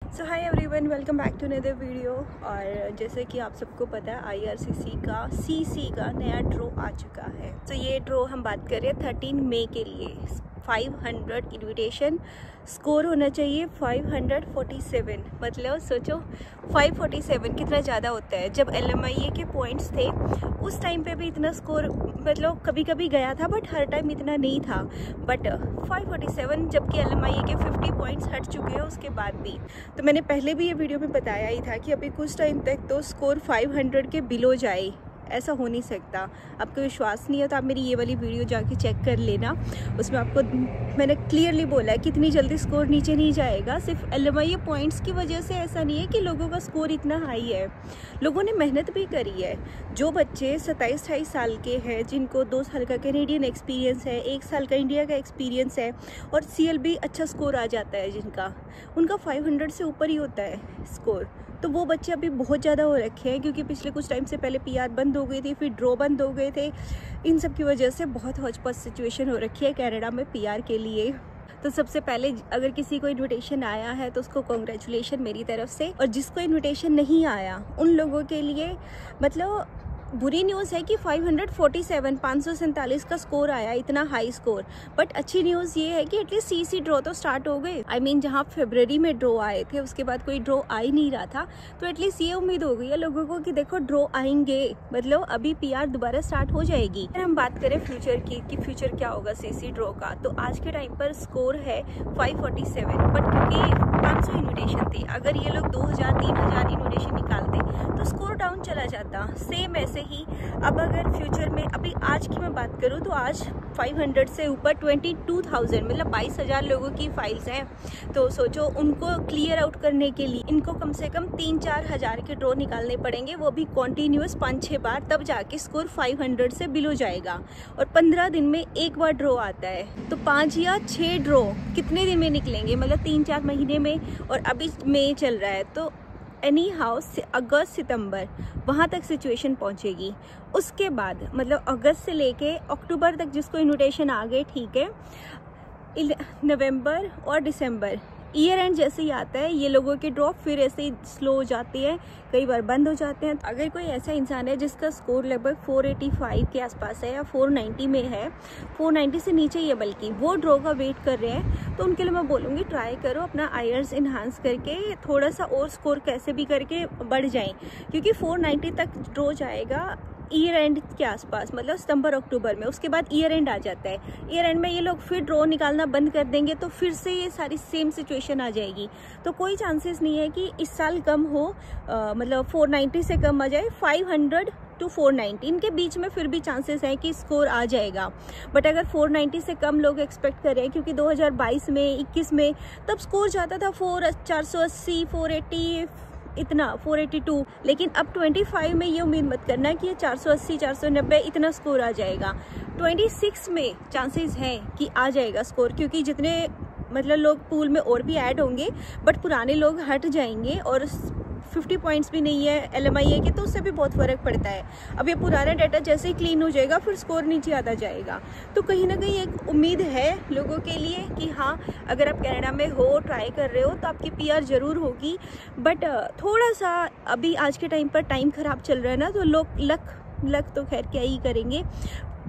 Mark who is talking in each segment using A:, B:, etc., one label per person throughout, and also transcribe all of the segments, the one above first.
A: So hi everyone, welcome back to another video. और जैसे कि आप सबको पता है आईआरसीसी का सीसी का नया ड्रॉ आ चुका है। तो ये ड्रॉ हम बात कर रहे हैं 13 मई के लिए। 500 इन्विटेशन, स्कोर होना चाहिए 547। मतलब सोचो 547 कितना ज़्यादा होता है। जब LMIA के पॉइंट्स थे उस टाइम पे भी इतना स्कोर मतलब कभी कभी गया था, बट हर टाइम इतना नहीं था। बट 547 जबकि LMIA के 50 पॉइंट्स हट चुके हैं उसके बाद भी। तो मैंने पहले भी ये वीडियो में बताया ही था कि अभी कुछ टाइम तक तो स्कोर 500 के बिलो जाए, ऐसा हो नहीं सकता। आपको विश्वास नहीं है तो आप मेरी ये वाली वीडियो जाके चेक कर लेना। उसमें आपको मैंने क्लियरली बोला है कि इतनी जल्दी स्कोर नीचे नहीं जाएगा। सिर्फ LMIA पॉइंट्स की वजह से ऐसा नहीं है कि लोगों का स्कोर इतना हाई है। लोगों ने मेहनत भी करी है। जो बच्चे 27-28 साल के हैं, जिनको 2 साल का कैनेडियन एक्सपीरियंस है, 1 साल का इंडिया का एक्सपीरियंस है और CLB अच्छा स्कोर आ जाता है जिनका, उनका 500 से ऊपर ही होता है स्कोर। तो वो बच्चे अभी बहुत ज़्यादा हो रखे हैं, क्योंकि पिछले कुछ टाइम से पहले PR बंद हो गई थी, फिर ड्रॉ बंद हो गए थे। इन सब की वजह से बहुत हौच-पौच सिचुएशन हो रखी है कनाडा में PR के लिए। तो सबसे पहले अगर किसी को इनविटेशन आया है तो उसको कॉन्ग्रेचुलेशन मेरी तरफ से। और जिसको इनविटेशन नहीं आया उन लोगों के लिए मतलब बुरी न्यूज़ है कि 547 का स्कोर आया, इतना हाई स्कोर। बट अच्छी न्यूज़ ये है कि एटलीस्ट CC ड्रॉ तो स्टार्ट हो गए। I mean, जहाँ फरवरी में ड्रॉ आए थे उसके बाद कोई ड्रॉ आ ही नहीं रहा था, तो एटलीस्ट ये उम्मीद हो गई है लोगों को कि देखो ड्रॉ आएंगे, मतलब अभी PR दोबारा स्टार्ट हो जाएगी। अगर हम बात करें फ्यूचर की कि फ्यूचर क्या होगा CC ड्रॉ का, तो आज के टाइम पर स्कोर है 547। बट क्योंकि 500 इन्विटेशन थे, अगर ये लोग 2000-3000 इन्विटेशन निकालते तो स्कोर डाउन चला जाता। सेम ऐसे ही अब अगर फ्यूचर में, अभी आज की मैं बात करूं तो आज 500 से ऊपर 22,000 मतलब 22,000 लोगों की फाइल्स हैं। तो सोचो उनको क्लियर आउट करने के लिए इनको कम से कम 3-4 हज़ार के ड्रॉ निकालने पड़ेंगे, वो भी कॉन्टीन्यूस 5-6 बार, तब जाके स्कोर 500 से बिलो जाएगा। और 15 दिन में एक बार ड्रॉ आता है, तो 5 या 6 ड्रॉ कितने दिन में निकलेंगे, मतलब 3-4 महीने में। और अभी मई चल रहा है, तो एनी हाउस अगस्त सितंबर वहाँ तक सिचुएशन पहुँचेगी। उसके बाद मतलब अगस्त से लेके अक्टूबर तक जिसको इन्विटेशन आ गए, ठीक है, नवंबर और दिसंबर ईयर एंड जैसे ही आता है ये लोगों के ड्रॉप फिर ऐसे ही स्लो हो जाती है, कई बार बंद हो जाते हैं। अगर कोई ऐसा इंसान है जिसका स्कोर लगभग 485 के आसपास है या 490 में है, 490 से नीचे ही है बल्कि, वो ड्रॉ का वेट कर रहे हैं, तो उनके लिए मैं बोलूँगी ट्राई करो अपना IELTS इन्हांस करके थोड़ा सा और स्कोर कैसे भी करके बढ़ जाएं, क्योंकि 490 तक ड्रॉ जाएगा ईयर एंड के आसपास, मतलब सितंबर अक्टूबर में। उसके बाद ईयर एंड आ जाता है। ईयर एंड में ये लोग फिर ड्रॉ निकालना बंद कर देंगे, तो फिर से ये सारी सेम सिचुएशन आ जाएगी। तो कोई चांसेस नहीं है कि इस साल कम हो, मतलब 490 से कम आ जाए। 500 to 490 इनके बीच में फिर भी चांसेस हैं कि स्कोर आ जाएगा। बट अगर 490 से कम लोग एक्सपेक्ट कर रहे हैं, क्योंकि 2022 में 21 में तब स्कोर जाता था 480, 480, इतना 482। लेकिन अब 25 में ये उम्मीद मत करना कि ये 480, 490 इतना स्कोर आ जाएगा। 26 में चांसेस हैं कि आ जाएगा स्कोर, क्योंकि जितने मतलब लोग पूल में और भी ऐड होंगे, बट पुराने लोग हट जाएंगे और 50 पॉइंट्स भी नहीं है LMIA के, तो उससे भी बहुत फ़र्क पड़ता है। अब ये पुराना डाटा जैसे ही क्लीन हो जाएगा फिर स्कोर नीचे आता जाएगा। तो कहीं ना कहीं एक उम्मीद है लोगों के लिए कि हाँ, अगर आप कनाडा में हो, ट्राई कर रहे हो, तो आपकी PR ज़रूर होगी। बट थोड़ा सा अभी आज के टाइम पर टाइम ख़राब चल रहा है ना, तो लोग लक तो खैर क्या ही करेंगे,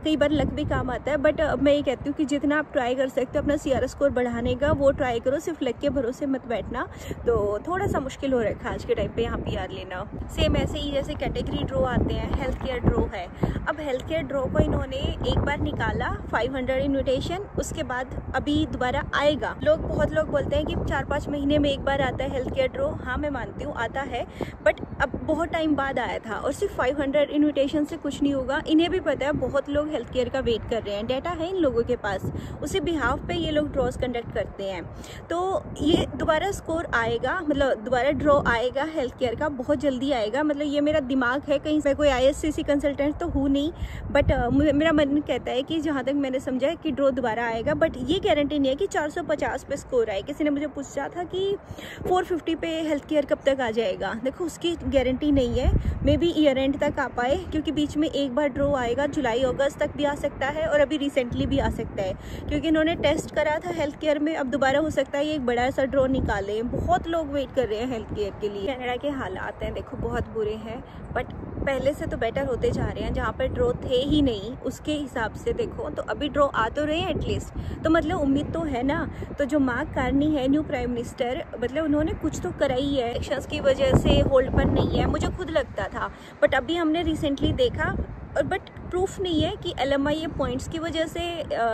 A: कई बार लक भी काम आता है। बट मैं ये कहती हूँ कि जितना आप ट्राई कर सकते हो अपना CR स्कोर बढ़ाने का, वो ट्राई करो, सिर्फ लक के भरोसे मत बैठना। तो थोड़ा सा मुश्किल हो रखा है आज के टाइम पे यहाँ PR लेना। सेम ऐसे ही जैसे कैटेगरी ड्रॉ आते हैं, हेल्थ केयर ड्रॉ है। अब हेल्थ केयर ड्रॉ को इन्होंने एक बार निकाला 500 इन्विटेशन, उसके बाद अभी दोबारा आएगा। बहुत लोग बोलते हैं कि 4-5 महीने में एक बार आता है हेल्थ केयर ड्रॉ। हाँ, मैं मानती हूँ आता है, बट अब बहुत टाइम बाद आया था और सिर्फ 500 इन्विटेशन से कुछ नहीं होगा। इन्हें भी पता है बहुत लोग हेल्थ केयर का वेट कर रहे हैं, डाटा है इन लोगों के पास, उसी बिहाफ पे ये लोग ड्रॉज कंडक्ट करते हैं। तो ये दोबारा स्कोर आएगा, मतलब दोबारा ड्रॉ आएगा हेल्थ केयर का, बहुत जल्दी आएगा। मतलब ये मेरा दिमाग है, कहीं मैं कोई ISCC कंसल्टेंट तो हूँ नहीं, बट मेरा मन कहता है कि जहाँ तक मैंने समझा है कि ड्रॉ दोबारा आएगा। बट ये गारंटी नहीं है कि 450 पे स्कोर आए। किसी ने मुझे पूछा था कि 450 पे हेल्थ केयर कब तक आ जाएगा, देखो उसकी गारंटी गारंटी नहीं है, मे बी ईयर एंड तक आ पाए, क्योंकि बीच में एक बार ड्रॉ आएगा, जुलाई अगस्त तक भी आ सकता है और अभी रिसेंटली भी आ सकता है, क्योंकि इन्होंने टेस्ट करा था हेल्थ केयर में। अब दोबारा हो सकता है ये एक बड़ा सा ड्रॉ निकाले। बहुत लोग वेट कर रहे हैं हेल्थ केयर के लिए। कनाडा के हालात हैं देखो बहुत बुरे हैं, बट पहले से तो बेटर होते जा रहे हैं। जहाँ पर ड्रॉ थे ही नहीं उसके हिसाब से देखो तो अभी ड्रॉ आ तो रहे हैं एटलीस्ट, तो मतलब उम्मीद तो है ना। तो जो मार्क कार्नी है न्यू प्राइम मिनिस्टर, मतलब उन्होंने कुछ तो करा ही है। इलेक्शंस की वजह से होल्ड पर नहीं है, मुझे खुद लगता था, बट अभी हमने रिसेंटली देखा, और बट प्रूफ नहीं है कि LMI पॉइंट्स की वजह से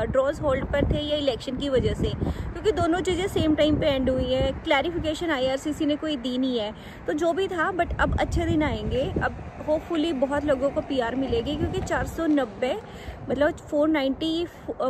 A: ड्रॉज होल्ड पर थे या इलेक्शन की वजह से, क्योंकि दोनों चीज़ें सेम टाइम पे एंड हुई है। क्लैरिफिकेशन IRCC ने कोई दी नहीं है, तो जो भी था, बट अब अच्छे दिन आएंगे। अब होपफुली बहुत लोगों को PR मिलेगी, क्योंकि 490 मतलब 490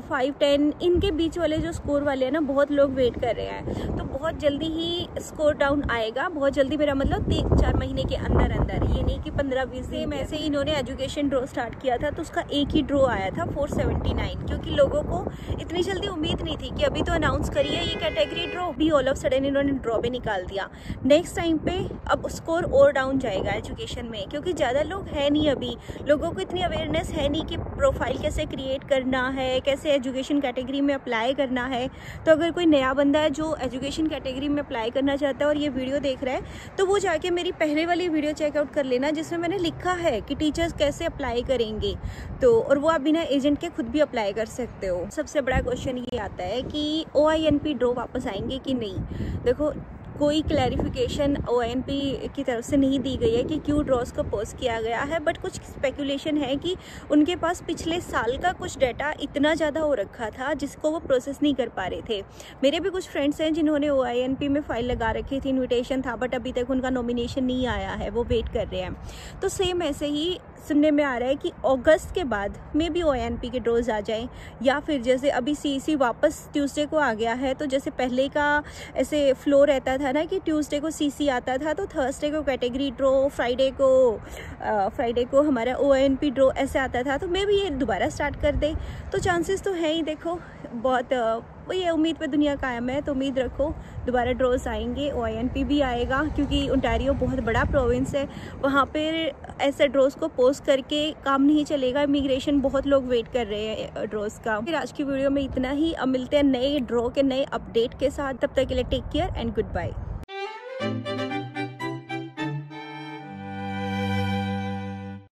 A: 510 इनके बीच वाले जो स्कोर वाले हैं ना, बहुत लोग वेट कर रहे हैं। तो बहुत जल्दी ही स्कोर डाउन आएगा, बहुत जल्दी, मेरा मतलब 3-4 महीने के अंदर अंदर, ये नहीं कि 15-20 दिन। ऐसे ही इन्होंने एजुकेशन ड्रॉ स्टार्ट किया था तो उसका एक ही ड्रॉ आया था 479, क्योंकि लोगों को इतनी जल्दी उम्मीद नहीं थी कि अभी तो अनाउंस करिए ये कैटेगरी ड्रॉ, भी ऑल ऑफ सडन इन्होंने ड्रॉ भी निकाल दिया। नेक्स्ट टाइम पे अब स्कोर और डाउन जाएगा एजुकेशन में, क्योंकि ज़्यादा लोग है नहीं, अभी लोगों को इतनी अवेयरनेस है नहीं कि प्रोफाइल कैसे क्रिएट करना है, कैसे एजुकेशन कैटेगरी में अप्लाई करना है। तो अगर कोई नया बंदा है जो एजुकेशन कैटेगरी में अप्लाई करना चाहता है और ये वीडियो देख रहा है, तो वो जाके मेरी पहले वाली वीडियो चेकआउट कर लेना, जिसमें मैंने लिखा है कि टीचर्स कैसे अप्लाई करेंगे। तो और वो आप बिना एजेंट के खुद भी अप्लाई कर सकते हो। सबसे बड़ा क्वेश्चन ये आता है कि OINP ड्रॉ वापस आएंगे कि नहीं। देखो कोई क्लैरिफिकेशन OINP की तरफ से नहीं दी गई है कि क्यों ड्रॉज को पोस्ट किया गया है, बट कुछ स्पेकुलेशन है कि उनके पास पिछले साल का कुछ डाटा इतना ज़्यादा हो रखा था जिसको वो प्रोसेस नहीं कर पा रहे थे। मेरे भी कुछ फ्रेंड्स हैं जिन्होंने OINP में फाइल लगा रखी थी, इन्विटेशन था, बट अभी तक उनका नॉमिनेशन नहीं आया है, वो वेट कर रहे हैं। तो सेम ऐसे ही सुनने में आ रहा है कि अगस्त के बाद मे बी OINP के ड्रॉज आ जाएं, या फिर जैसे अभी CEC वापस ट्यूसडे को आ गया है, तो जैसे पहले का ऐसे फ्लो रहता था ना कि ट्यूसडे को CC आता था, तो थर्सडे को कैटेगरी ड्रॉ, फ्राइडे को हमारा OINP ड्रॉ ऐसे आता था। तो मे बी ये दोबारा स्टार्ट कर दे, तो चांसेस तो है ही। देखो बहुत वही है, उम्मीद पे दुनिया कायम है, तो उम्मीद रखो दोबारा ड्रॉज आएंगे, OINP भी आएगा, क्योंकि ओंटारियो बहुत बड़ा प्रोविंस है, वहाँ पर ऐसे ड्रॉज को पोस्ट करके काम नहीं चलेगा। इमिग्रेशन बहुत लोग वेट कर रहे हैं ड्रॉज का। फिर आज की वीडियो में इतना ही, अब मिलते हैं नए ड्रॉ के नए अपडेट के साथ। तब तक के लिए take care and good bye.